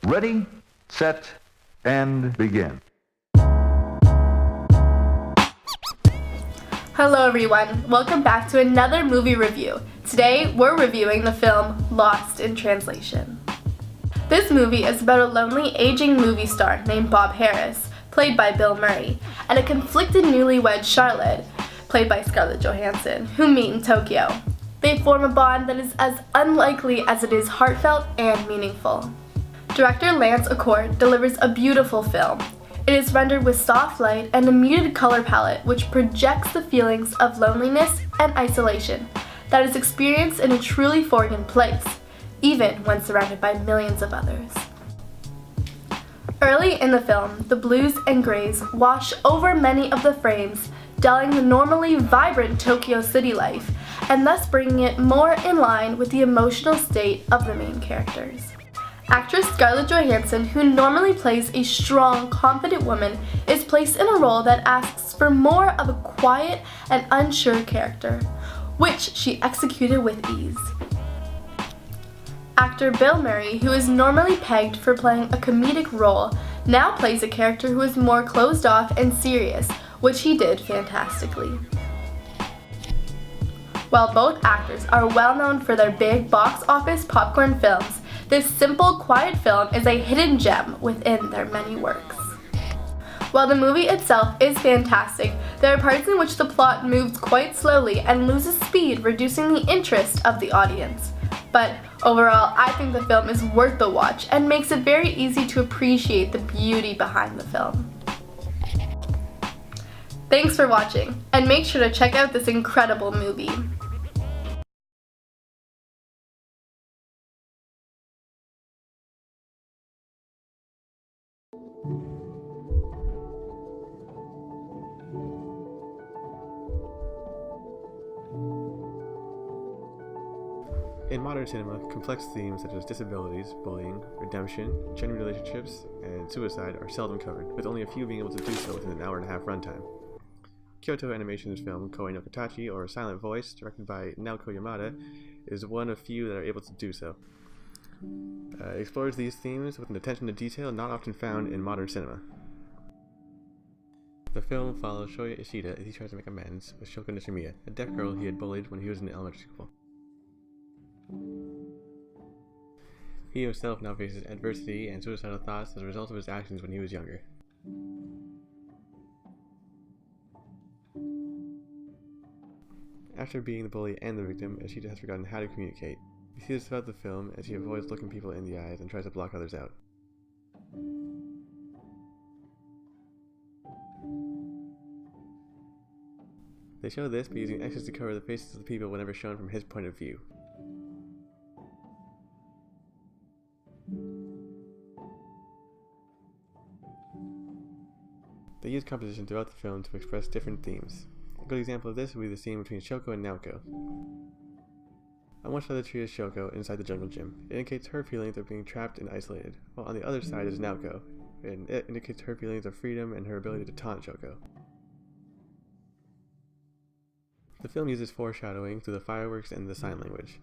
Ready, set, and begin. Hello everyone, welcome back to another movie review. Today we're reviewing the film Lost in Translation. This movie is about a lonely aging movie star named Bob Harris, played by Bill Murray, and a conflicted newlywed Charlotte, played by Scarlett Johansson, who meet in Tokyo. They form a bond that is as unlikely as it is heartfelt and meaningful. Director Lance Accord delivers a beautiful film. It is rendered with soft light and a muted color palette which projects the feelings of loneliness and isolation that is experienced in a truly foreign place, even when surrounded by millions of others. Early in the film, the blues and grays wash over many of the frames, dulling the normally vibrant Tokyo city life, and thus bringing it more in line with the emotional state of the main characters. Actress Scarlett Johansson, who normally plays a strong, confident woman, is placed in a role that asks for more of a quiet and unsure character, which she executed with ease. Actor Bill Murray, who is normally pegged for playing a comedic role, now plays a character who is more closed off and serious, which he did fantastically. While both actors are well known for their big box office popcorn films, this simple, quiet film is a hidden gem within their many works. While the movie itself is fantastic, there are parts in which the plot moves quite slowly and loses speed, reducing the interest of the audience. But overall, I think the film is worth the watch and makes it very easy to appreciate the beauty behind the film. Thanks for watching, and make sure to check out this incredible movie. In modern cinema, complex themes such as disabilities, bullying, redemption, gender relationships, and suicide are seldom covered, with only a few being able to do so within an hour-and-a-half runtime. Kyoto Animation's film Koe no Katachi, or Silent Voice, directed by Naoko Yamada, is one of few that are able to do so. It explores these themes with an attention to detail not often found in modern cinema. The film follows Shoya Ishida as he tries to make amends with Shoko Nishimiya, a deaf girl he had bullied when he was in elementary school. He himself now faces adversity and suicidal thoughts as a result of his actions when he was younger. After being the bully and the victim, Ishida has forgotten how to communicate. We see this throughout the film as he avoids looking people in the eyes and tries to block others out. They show this by using X's to cover the faces of the people whenever shown from his point of view. They use composition throughout the film to express different themes. A good example of this would be the scene between Shoko and Naoko. On one side of the tree is Shoko inside the jungle gym. It indicates her feelings of being trapped and isolated, while on the other side is Naoko, and it indicates her feelings of freedom and her ability to taunt Shoko. The film uses foreshadowing through the fireworks and the sign language.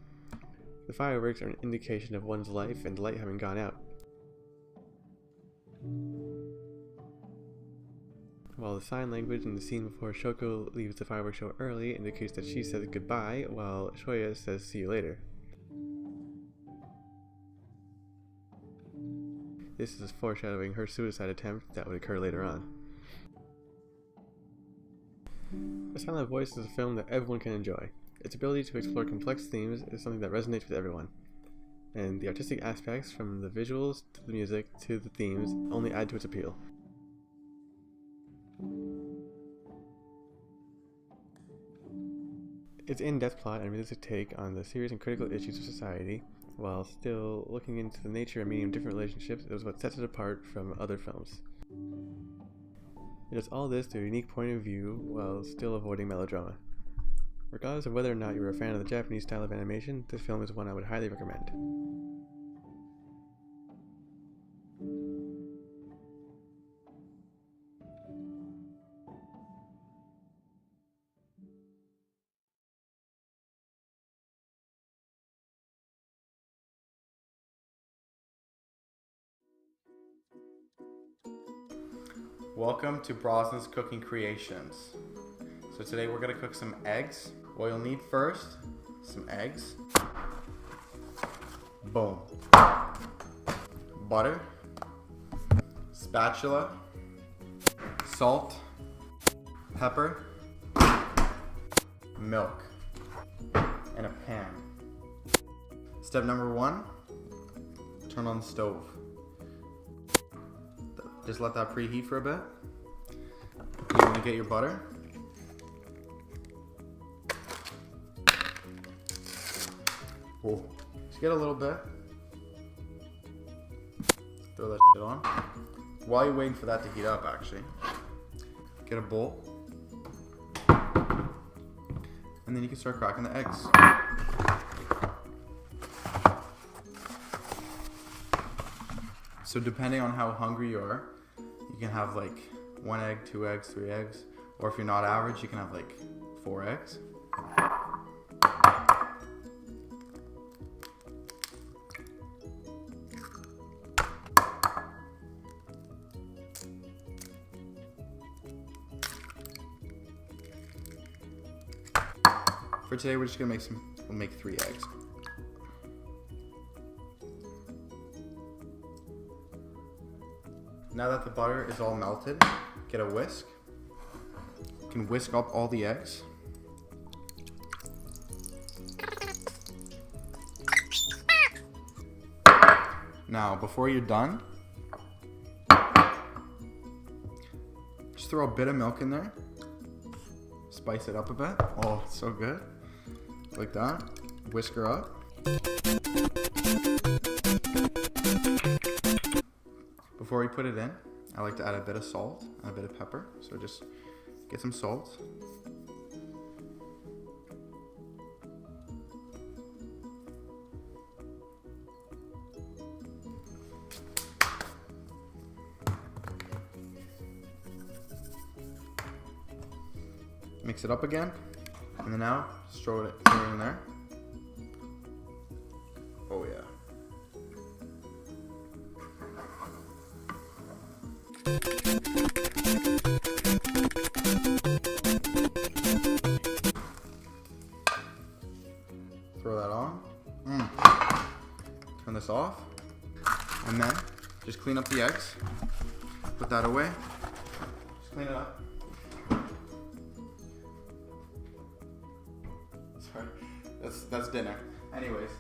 The fireworks are an indication of one's life and the light having gone out, while the sign language in the scene before Shoko leaves the fireworks show early indicates that she says goodbye, while Shoya says see you later. This is foreshadowing her suicide attempt that would occur later on. A Silent Voice is a film that everyone can enjoy. Its ability to explore complex themes is something that resonates with everyone, and the artistic aspects from the visuals to the music to the themes only add to its appeal. Its in-depth plot and realistic take on the serious and critical issues of society, while still looking into the nature and meaning of different relationships, is what sets it apart from other films. It does all this through a unique point of view, while still avoiding melodrama. Regardless of whether or not you're a fan of the Japanese style of animation, this film is one I would highly recommend. Welcome to Brosnan's Cooking Creations. So today we're going to cook some eggs. What you'll need first, some eggs. Boom. Butter. Spatula. Salt. Pepper. Milk. And a pan. Step number 1, turn on the stove. Just let that preheat for a bit. You want to get your butter. Whoa. Just get a little bit. Throw that shit on. While you're waiting for that to heat up, actually, get a bowl. And then you can start cracking the eggs. So depending on how hungry you are, you can have like 1 egg, 2 eggs, 3 eggs, or if you're not average, you can have like 4 eggs. For today, we're just gonna we'll make 3 eggs. Now that the butter is all melted, get a whisk. You can whisk up all the eggs. Now, before you're done, just throw a bit of milk in there. Spice it up a bit. Oh, it's so good. Like that. Whisk her up. Before we put it in, I like to add a bit of salt and a bit of pepper. So just get some salt. Mix it up again, and then now just throw it in there. Oh yeah. Throw that on. Turn this off, and then just clean up the eggs. Put that away. Just clean it up. Sorry, that's dinner. Anyways,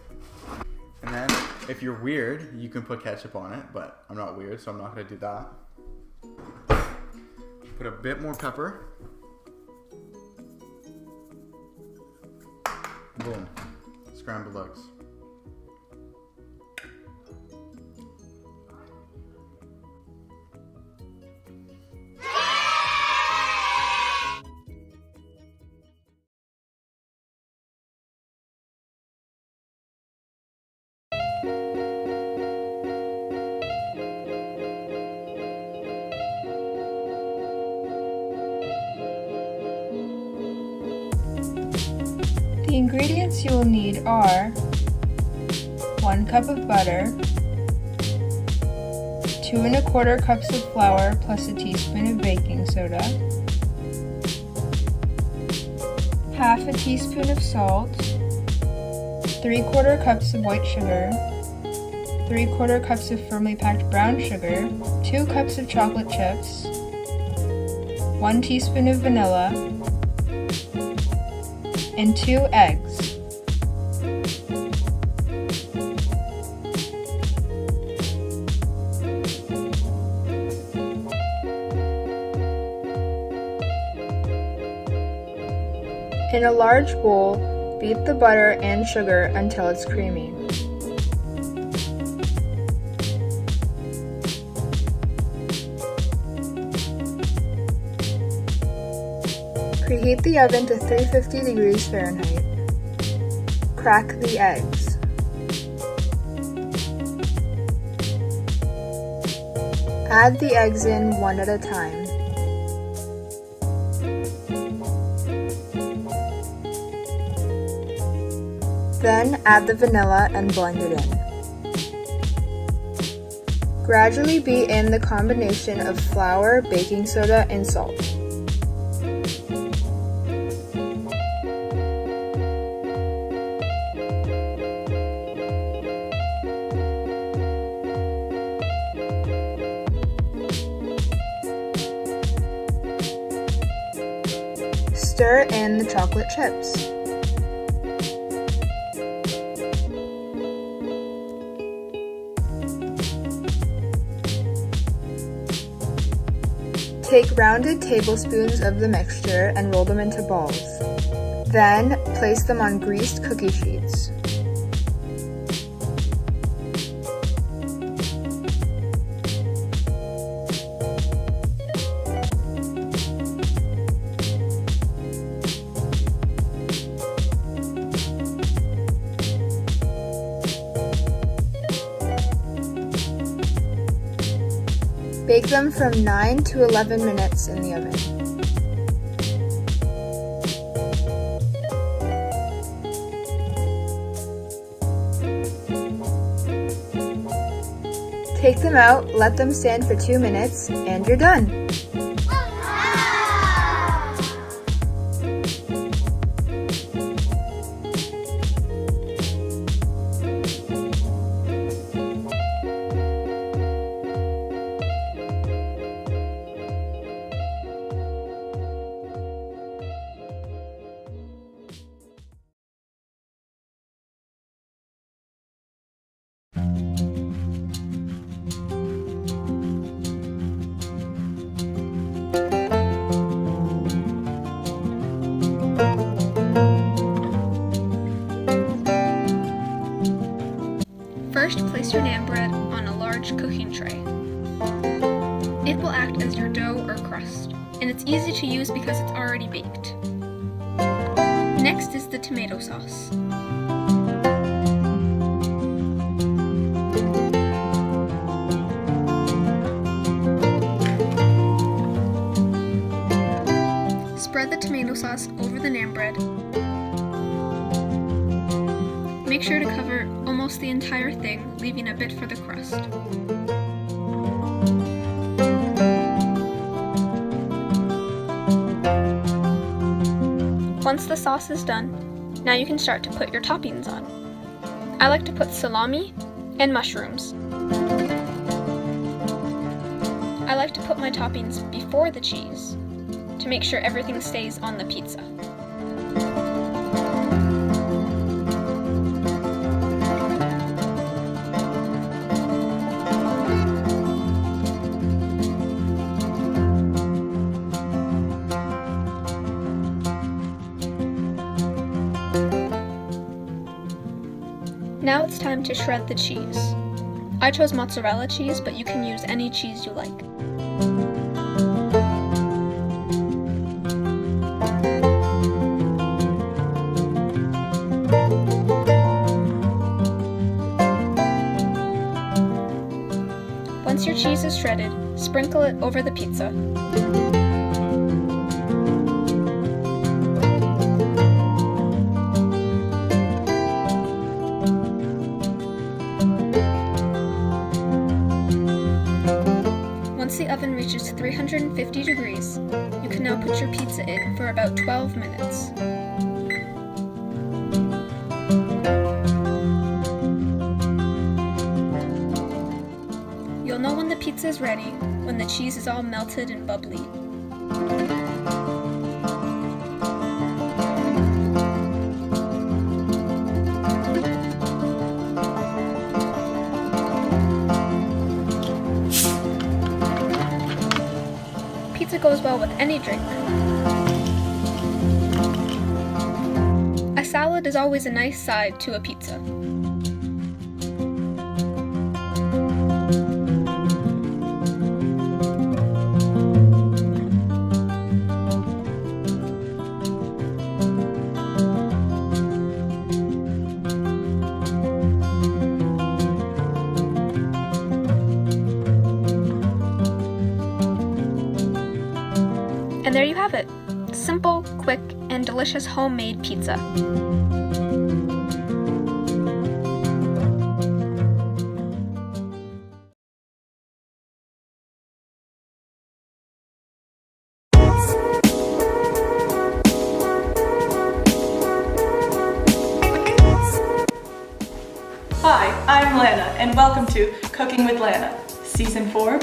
and then if you're weird, you can put ketchup on it, but I'm not weird, so I'm not gonna do that. Put a bit more pepper. Boom. Scrambled eggs. The ingredients you will need are 1 cup of butter, 2 1/4 cups of flour plus a teaspoon of baking soda, half a teaspoon of salt, 3/4 cups of white sugar, 3/4 cups of firmly packed brown sugar, 2 cups of chocolate chips, 1 teaspoon of vanilla, and 2 eggs. In a large bowl, beat the butter and sugar until it's creamy. Preheat the oven to 350 degrees Fahrenheit. Crack the eggs. Add the eggs in one at a time. Then add the vanilla and blend it in. Gradually beat in the combination of flour, baking soda, and salt. Stir in the chocolate chips. Take rounded tablespoons of the mixture and roll them into balls. Then, place them on greased cookie sheets. Bake them from 9 to 11 minutes in the oven. Take them out, let them stand for 2 minutes, and you're done! First, place your naan bread on a large cooking tray. It will act as your dough or crust, and it's easy to use because it's already baked. Next is the tomato sauce. Spread the tomato sauce over the naan bread. Make sure to cover almost the entire thing, leaving a bit for the crust. Once the sauce is done, now you can start to put your toppings on. I like to put salami and mushrooms. I like to put my toppings before the cheese to make sure everything stays on the pizza. Now it's time to shred the cheese. I chose mozzarella cheese, but you can use any cheese you like. Once your cheese is shredded, sprinkle it over the pizza. Once the oven reaches 350 degrees, you can now put your pizza in for about 12 minutes. You'll know when the pizza is ready when the cheese is all melted and bubbly. Pizza goes well with any drink. A salad is always a nice side to a pizza. And there you have it. Simple, quick, and delicious homemade pizza. Hi, I'm Lana, and welcome to Cooking with Lana, Season 4,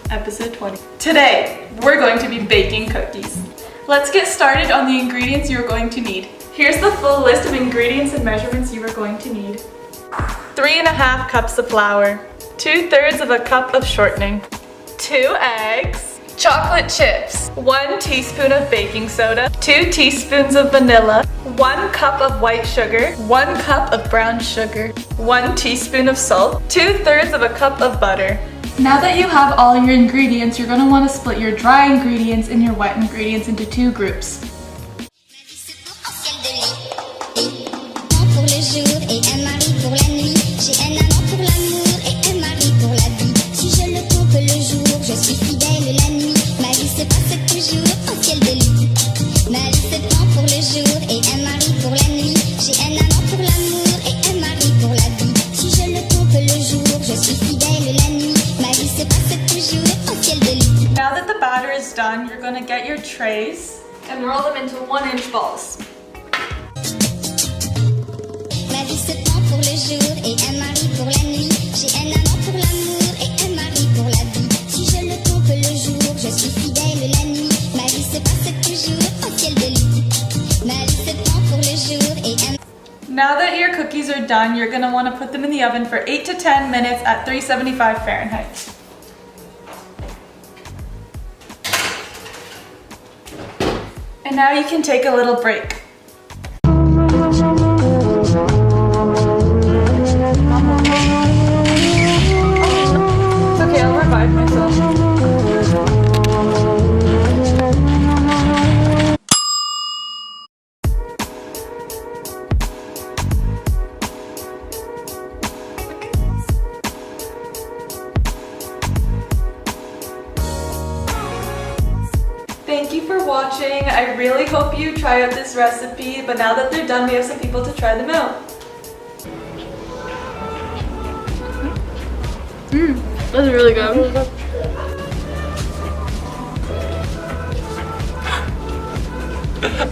Episode 20. Today, we're going to be baking cookies. Let's get started on the ingredients you are going to need. Here's the full list of ingredients and measurements you are going to need. 3.5 cups of flour, 2/3 of a cup of shortening, 2 eggs, chocolate chips, 1 teaspoon of baking soda, 2 teaspoons of vanilla, 1 cup of white sugar, 1 cup of brown sugar, 1 teaspoon of salt, 2/3 of a cup of butter. Now that you have all your ingredients, you're going to want to split your dry ingredients and your wet ingredients into 2 groups. Now that the batter is done, you're going to get your trays and roll them into 1-inch balls. Now that your cookies are done, you're going to want to put them in the oven for 8 to 10 minutes at 375 Fahrenheit. And now you can take a little break. It's okay, I'll revive myself. Thank you for watching. I really hope you try out this recipe, but now that they're done, we have some people to try them out. That's really good.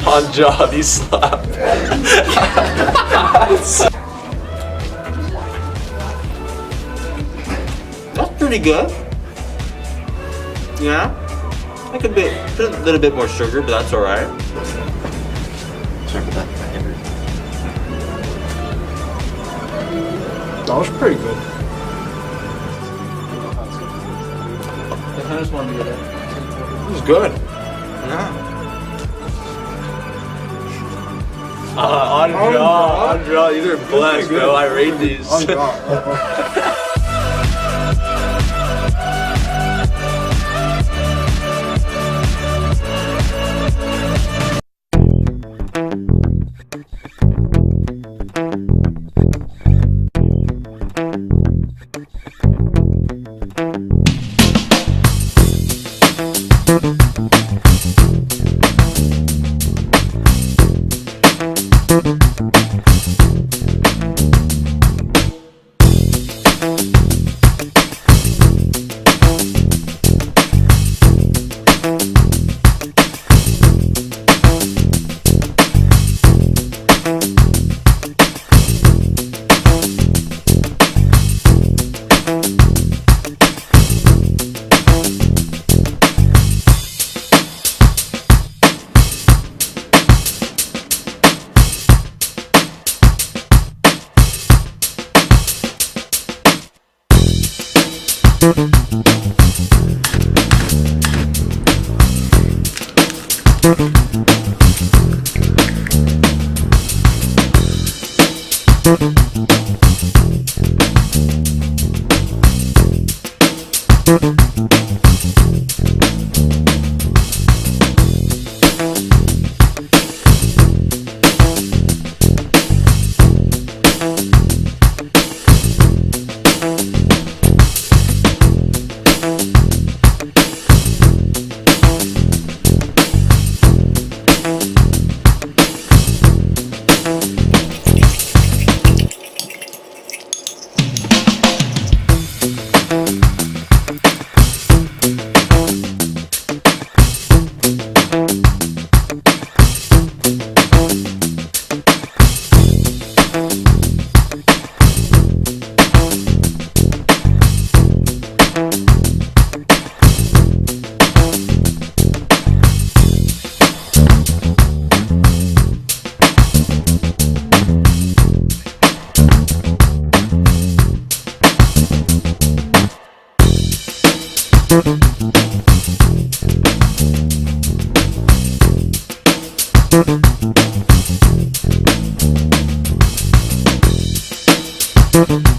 On job, you slap. That's pretty good. Yeah? Like a little bit more sugar, but that's alright. Sorry for that. That was pretty good. I just wanted to get it. It was good. Yeah. On draw, these are blessed, bro. I rate these. On draw. Bye.